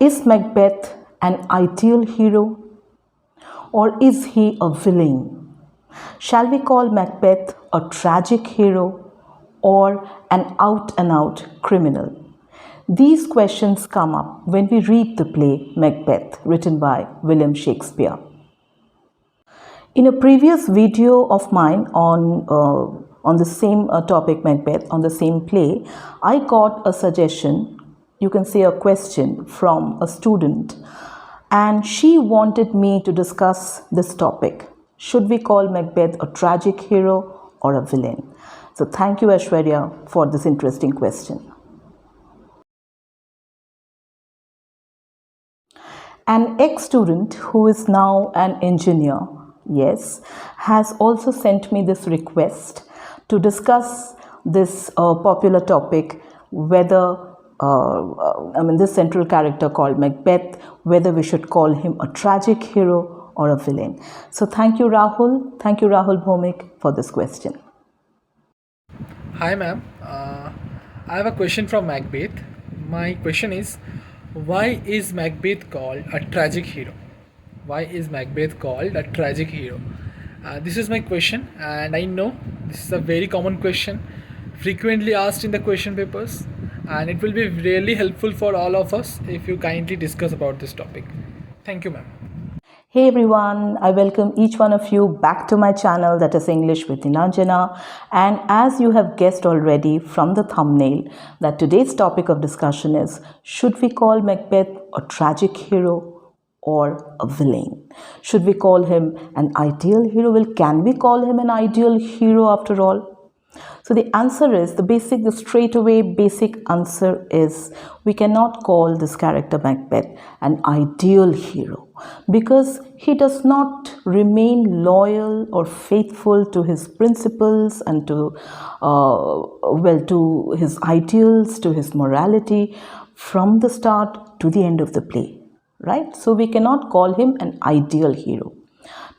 Is Macbeth an ideal hero or is he a villain? Shall we call Macbeth a tragic hero or an out and out criminal? These questions come up when we read the play Macbeth, written by William Shakespeare. In a previous video of mine on the same topic, Macbeth, on the same play, I got a suggestion, you can say a question from a student, and she wanted me to discuss this topic. Should we call Macbeth a tragic hero or a villain? So thank you, Aishwarya, for this interesting question. An ex-student who is now an engineer, yes, has also sent me this request to discuss this popular topic, whether this central character called Macbeth, whether we should call him a tragic hero or a villain. So thank you, Rahul. Thank you, Rahul Bhomik, for this question. Hi, ma'am. I have a question from Macbeth. My question is, why is Macbeth called a tragic hero? Why is Macbeth called a tragic hero? This is my question, and I know this is a very common question, frequently asked in the question papers, and it will be really helpful for all of us if you kindly discuss about this topic. Thank you, ma'am. Hey everyone, I welcome each one of you back to my channel, that is English with Nilanjana. And as you have guessed already from the thumbnail, that today's topic of discussion is, should we call Macbeth a tragic hero or a villain? Should we call him an ideal hero? Well, can we call him an ideal hero after all? So the answer is, the straightaway basic answer is, we cannot call this character Macbeth an ideal hero because he does not remain loyal or faithful to his principles and to his ideals, to his morality from the start to the end of the play, right? So we cannot call him an ideal hero.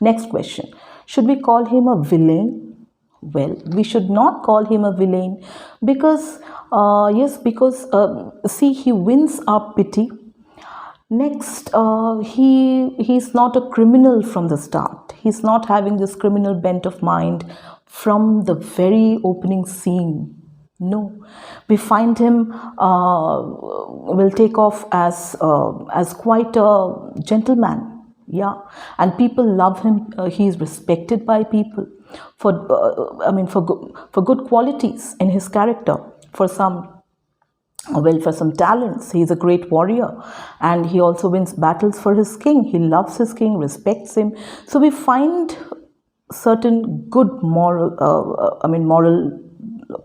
Next question, should we call him a villain? Well, we should not call him a villain because, see, he wins our pity. Next, he's not a criminal from the start. He's not having this criminal bent of mind from the very opening scene. No, we find him will take off as quite a gentleman. Yeah, and people love him. He is respected by people for good qualities in his character. For some talents, he's a great warrior, and he also wins battles for his king. He loves his king, respects him. So we find certain good moral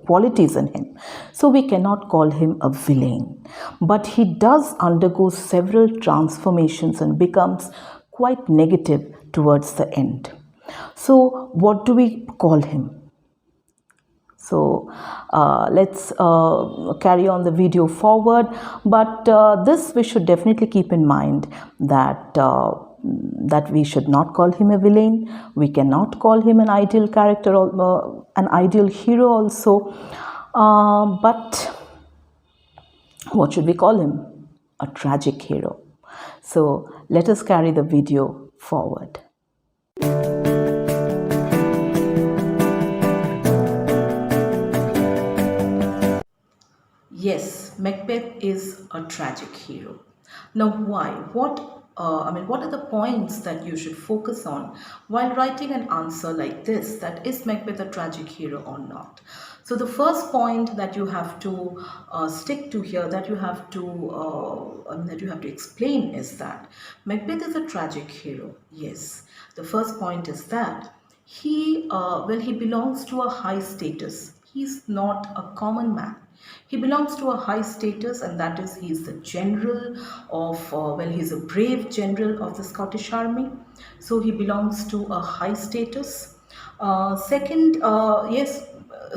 qualities in him. So we cannot call him a villain. But he does undergo several transformations and becomes quite negative towards the end. So what do we call him? So let's carry on the video forward. But this we should definitely keep in mind that we should not call him a villain. We cannot call him an ideal character or an ideal hero also. But what should we call him? A tragic hero. So let us carry the video forward. Yes, Macbeth is a tragic hero. Now, why? What are the points that you should focus on while writing an answer like this? That is Macbeth a tragic hero or not? So, the first point that you have to stick to here, that you have to explain, is that Macbeth is a tragic hero. Yes, the first point is that he belongs to a high status. He's not a common man. He belongs to a high status, and that is, he's the general he's a brave general of the Scottish army. So he belongs to a high status. Second, yes,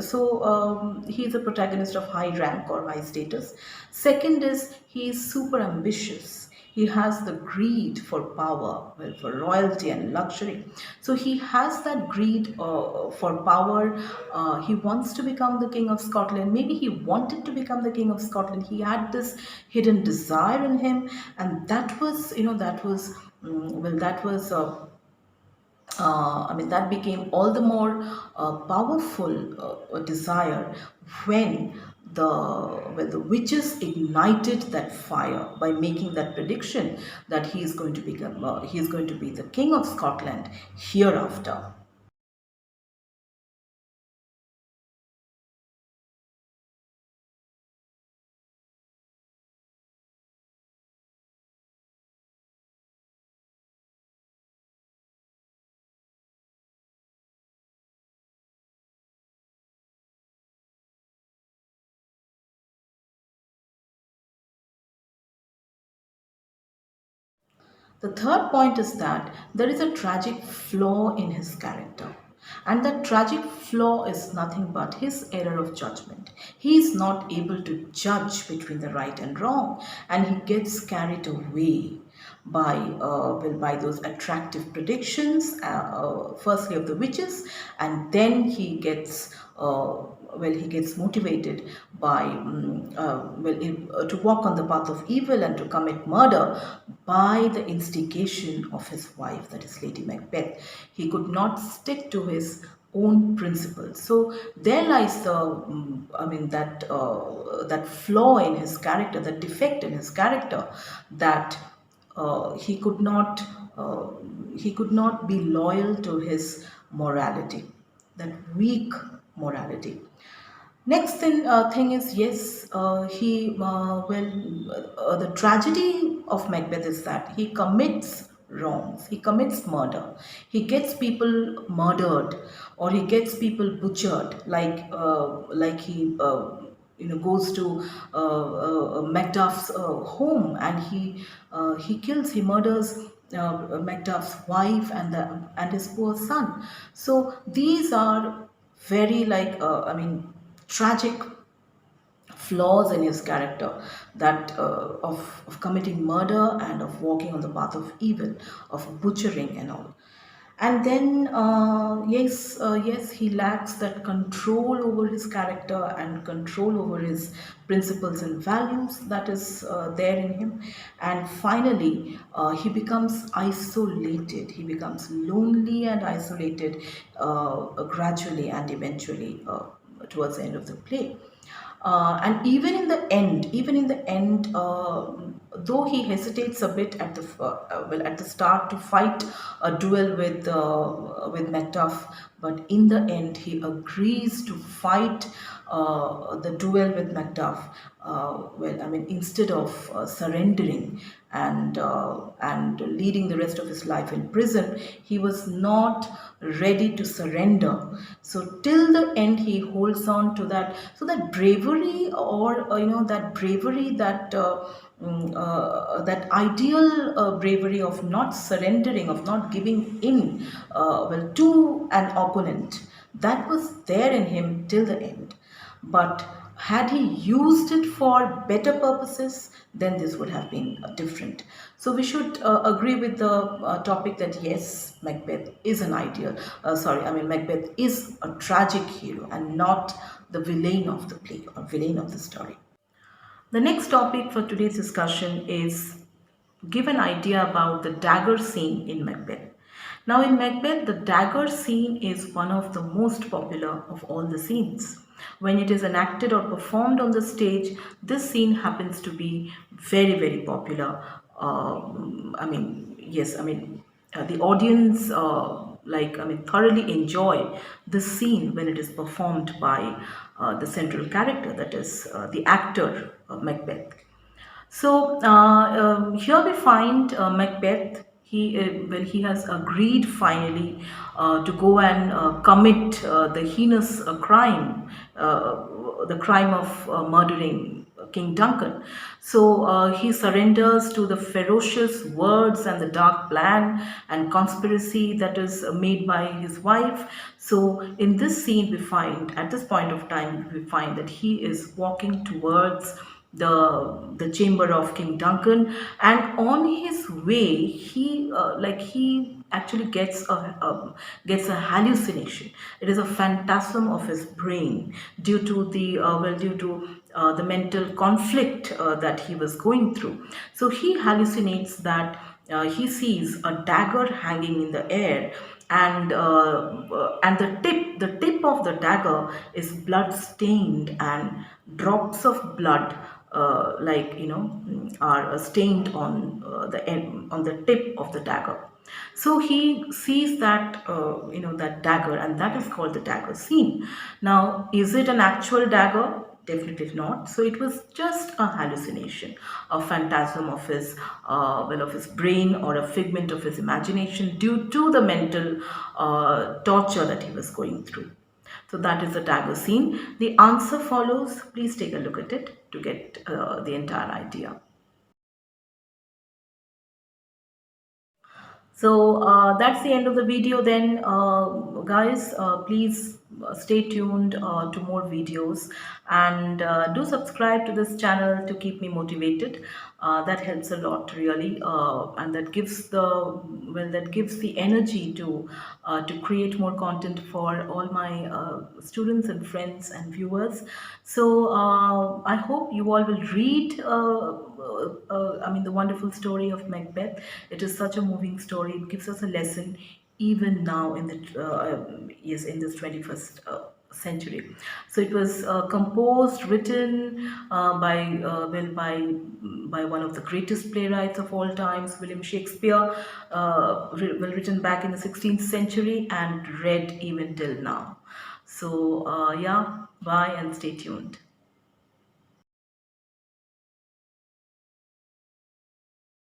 so he's a protagonist of high rank or high status. Second is, he's super ambitious. He has the greed for power, well, for royalty and luxury. So he has that greed for power. He wants to become the king of Scotland. Maybe he wanted to become the king of Scotland. He had this hidden desire in him, and that was, that was, well, that was. that became all the more powerful desire when the witches ignited that fire by making that prediction that he is going to be the king of Scotland hereafter. The third point is that there is a tragic flaw in his character. And that tragic flaw is nothing but his error of judgment. He is not able to judge between the right and wrong, and he gets carried away by those attractive predictions, firstly of the witches, and then he gets motivated by to walk on the path of evil and to commit murder by the instigation of his wife, that is Lady Macbeth. He could not stick to his own principles. So there lies the that flaw in his character, that defect in his character, that he could not uh, he could not be loyal to his morality, that weak morality. Next thing is, yes, the tragedy of Macbeth is that he commits wrongs, he commits murder, he gets people murdered, or he gets people butchered, like he goes to Macduff's home, and he murders Macduff's wife and his poor son. So these are very tragic flaws in his character, that of committing murder and of walking on the path of evil, of butchering and all. And then yes, he lacks that control over his character and control over his principles and values that is there in him. And finally he becomes isolated, he becomes lonely and isolated gradually and eventually towards the end of the play. And even in the end, though he hesitates a bit at at the start to fight a duel with Macduff, but in the end he agrees to fight the duel with Macduff. Instead of surrendering and leading the rest of his life in prison, he was not ready to surrender. So till the end, he holds on to that. So that bravery, or that bravery, that ideal bravery of not surrendering, of not giving in, to an opponent, that was there in him till the end. But had he used it for better purposes, then this would have been different. So we should agree with the topic that yes, Macbeth is an ideal. Macbeth is a tragic hero and not the villain of the play or villain of the story. The next topic for today's discussion is give an idea about the dagger scene in Macbeth. Now, in Macbeth, the dagger scene is one of the most popular of all the scenes. When it is enacted or performed on the stage, this scene happens to be very, very popular. The audience thoroughly enjoy this scene when it is performed by the central character, that is the actor Macbeth. So here we find Macbeth. He has agreed finally to go and commit the heinous crime, the crime of murdering King Duncan. So he surrenders to the ferocious words and the dark plan and conspiracy that is made by his wife. So in this scene, we find, at this point of time, we find that he is walking towards the chamber of King Duncan, and on his way he actually gets a hallucination. It is a phantasm of his brain due to the mental conflict that he was going through. So he hallucinates that he sees a dagger hanging in the air, and the tip of the dagger is blood stained, and drops of blood are stained on the end, on the tip of the dagger. So he sees that dagger, and that is called the dagger scene. Now, is it an actual dagger? Definitely not. So it was just a hallucination, a phantasm of his brain, or a figment of his imagination due to the mental torture that he was going through. So that is the dagger scene. The answer follows. Please take a look at it to get the entire idea. So that's the end of the video then, guys. Please stay tuned to more videos, and do subscribe to this channel to keep me motivated. That helps a lot, really, and that gives the energy to create more content for all my students and friends and viewers. So I hope you all will read the wonderful story of Macbeth. It is such a moving story. It gives us a lesson even now in this 21st century. So it was composed, written by one of the greatest playwrights of all times, William Shakespeare. Written back in the 16th century and read even till now. So yeah, bye and stay tuned.